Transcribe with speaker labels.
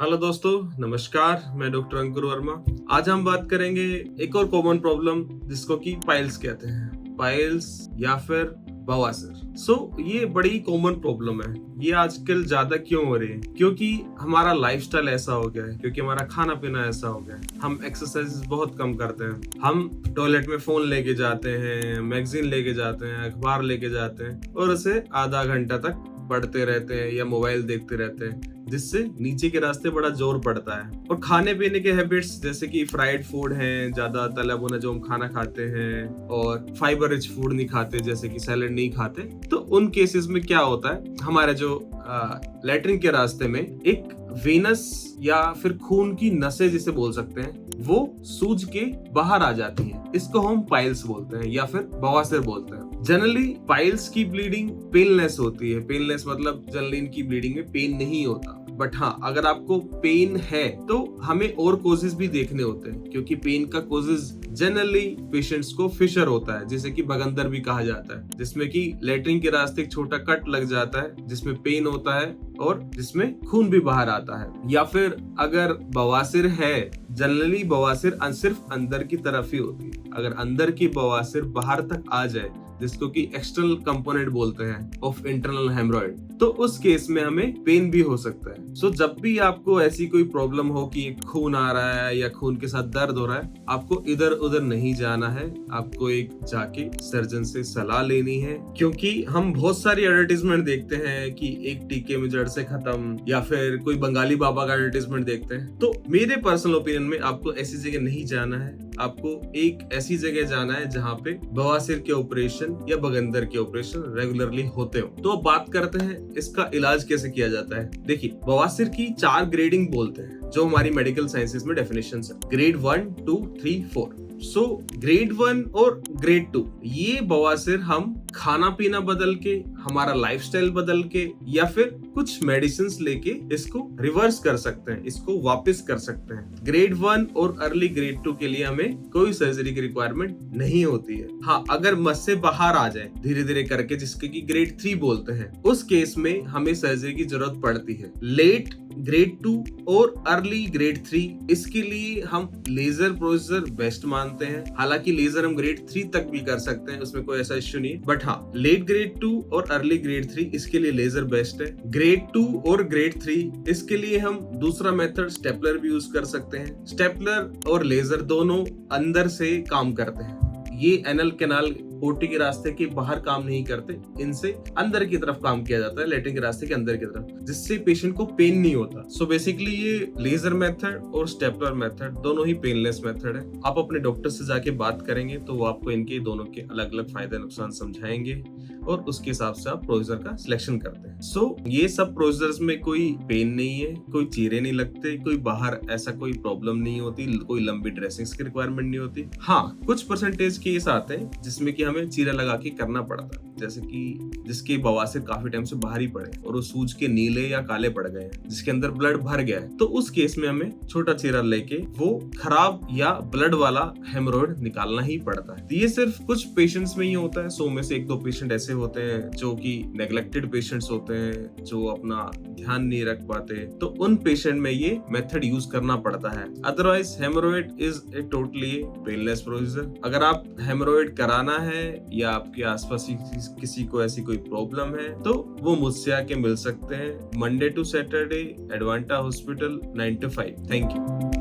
Speaker 1: Hello दोस्तों, नमस्कार। मैं डॉक्टर अंकुर वर्मा। आज हम बात करेंगे एक और कॉमन प्रॉब्लम जिसको कि पाइल्स कहते हैं। पाइल्स या फिर बवासीर। ये बड़ी कॉमन प्रॉब्लम है। ये आजकल ज्यादा क्यों हो रही है? क्योंकि हमारा लाइफस्टाइल ऐसा हो गया है, क्योंकि हमारा खाना पीना ऐसा हो गया है। हम एक्सरसाइज बहुत कम करते हैं। हम टॉयलेट में फोन लेके जाते हैं, मैगजीन लेके जाते हैं, अखबार लेके जाते हैं और उसे आधा घंटा तक पढ़ते रहते हैं या मोबाइल देखते रहते हैं, जिससे नीचे के रास्ते बड़ा जोर पड़ता है। और खाने पीने के हैबिट्स जैसे कि फ्राइड फूड हैं, ज्यादा तला भुना जो हम खाना खाते हैं, और फाइबर रिच फूड नहीं खाते, जैसे कि सैलेड नहीं खाते, तो उन केसेस में क्या होता है, हमारे जो लैट्रिन के रास्ते में एक वेनस या फिर खून की नसें जिसे बोल सकते हैं, वो सूज के बाहर आ जाती है। इसको हम पाइल्स बोलते हैं या फिर बवासीर बोलते हैं। जनरली पाइल्स की ब्लीडिंग पेनलेस होती है। पेनलेस मतलब जनरली इनकी ब्लीडिंग में पेन नहीं होता। बट हाँ, अगर आपको पेन है तो हमें और कोजेस भी देखने होते हैं, क्योंकि पेन का कोजेस जनरली पेशेंट्स को फिशर होता है, जिसे कि बगंदर भी कहा जाता है, जिसमें कि लैट्रिन के रास्ते एक छोटा कट लग जाता है, जिसमें पेन होता है और जिसमें खून भी बाहर आता है। या फिर अगर बवासीर है, जनरली बवासीर सिर्फ अंदर की तरफ ही होती है। अगर अंदर की बवासीर बाहर तक आ जाए, जिसको कि एक्सटर्नल कंपोनेंट बोलते हैं ऑफ इंटरनल हेमरॉइड, तो उस केस में हमें पेन भी हो सकता है। जब भी आपको ऐसी कोई प्रॉब्लम हो कि खून आ रहा है या खून के साथ दर्द हो रहा है, आपको इधर उधर नहीं जाना है। आपको एक जाके सर्जन से सलाह लेनी है, क्योंकि हम बहुत सारी एडवर्टीजमेंट देखते हैं कि एक टीके में जड़ से खत्म, या फिर कोई बंगाली बाबा का एडवर्टीजमेंट देखते हैं। तो मेरे पर्सनल ओपिनियन में आपको ऐसी जगह नहीं जाना है। आपको एक ऐसी जगह जाना है जहाँ पे बवासीर के ऑपरेशन या बगंदर के ऑपरेशन रेगुलरली होते हो। तो अब बात करते हैं इसका इलाज कैसे किया जाता है। देखिए, बवासीर की 4 ग्रेडिंग बोलते हैं, जो हमारी मेडिकल साइंसेस में डेफिनेशन है। ग्रेड 1, 2, 3, 4। ग्रेड 1 और ग्रेड 2 ये बवासीर हम खाना पीना बदल के, हमारा लाइफस्टाइल बदल के, या फिर कुछ मेडिसिन्स लेके इसको रिवर्स कर सकते हैं, इसको वापस कर सकते हैं। ग्रेड 1 और अर्ली ग्रेड 2 के लिए हमें कोई सर्जरी की रिक्वायरमेंट नहीं होती है। हाँ, अगर मस से बाहर आ जाए धीरे धीरे करके, जिसके की ग्रेड 3 बोलते हैं, उस केस में हमें सर्जरी की जरूरत पड़ती है। लेट ग्रेड 2 और अर्ली ग्रेड 3, इसके लिए हम लेजर प्रोसीजर बेस्ट मानते हैं। हालांकि लेजर हम ग्रेड 3 तक भी कर सकते हैं, उसमें कोई ऐसा इश्यू नहीं। बट हाँ, लेट ग्रेड 2 और अर्ली ग्रेड 3 इसके लिए लेजर बेस्ट है। ग्रेड 2 और ग्रेड 3 इसके लिए हम दूसरा मेथड स्टेपलर भी यूज कर सकते हैं। स्टेपलर और लेजर दोनों अंदर से काम करते हैं। ये एनल कैनाल ओटी के रास्ते के बाहर काम नहीं करते, इनसे अंदर की तरफ काम किया जाता है, लैट्रिन के रास्ते के अंदर की तरफ, जिससे पेशेंट को पेन नहीं होता। बेसिकली ये लेजर मेथड और स्टेपलर मेथड दोनों ही पेनलेस मेथड है। आप अपने डॉक्टर से जाके बात करेंगे तो वो आपको इनके दोनों के अलग अलग फायदे नुकसान समझाएंगे और उसके हिसाब से आप प्रोसीजर का सिलेक्शन करते हैं। ये सब प्रोसीजर्स में कोई पेन नहीं है, कोई चीरे नहीं लगते, कोई बाहर ऐसा कोई प्रॉब्लम नहीं होती, कोई लंबी ड्रेसिंग्स की रिक्वायरमेंट नहीं होती। हाँ, कुछ परसेंटेज केस आते हैं जिसमें कि हमें चीरा लगा के करना पड़ता है, जैसे कि जिसके बवासीर काफी टाइम से बाहर ही पड़े और वो सूज के नीले या काले पड़ गए हैं, जिसके अंदर ब्लड भर गया है, तो उस केस में हमें छोटा चीरा लेके वो खराब या ब्लड वाला हेमरॉइड निकालना ही पड़ता है। ये सिर्फ कुछ पेशेंट्स में ही होता है। 100 में से 1-2 पेशेंट ऐसे होते हैं जो कि नेग्लेक्टेड पेशेंट्स होते हैं, जो अपना ध्यान नहीं रख पाते, तो उन पेशेंट में ये मेथड यूज करना पड़ता है। Otherwise haemorrhoid is a totally painless procedure. अगर आप हेमरॉइड कराना है या आपके आसपास किसी को ऐसी कोई प्रॉब्लम है, तो वो मुझसे आके मिल सकते हैं। Monday to Saturday, Advanta hospital, 9 to 5। Thank you.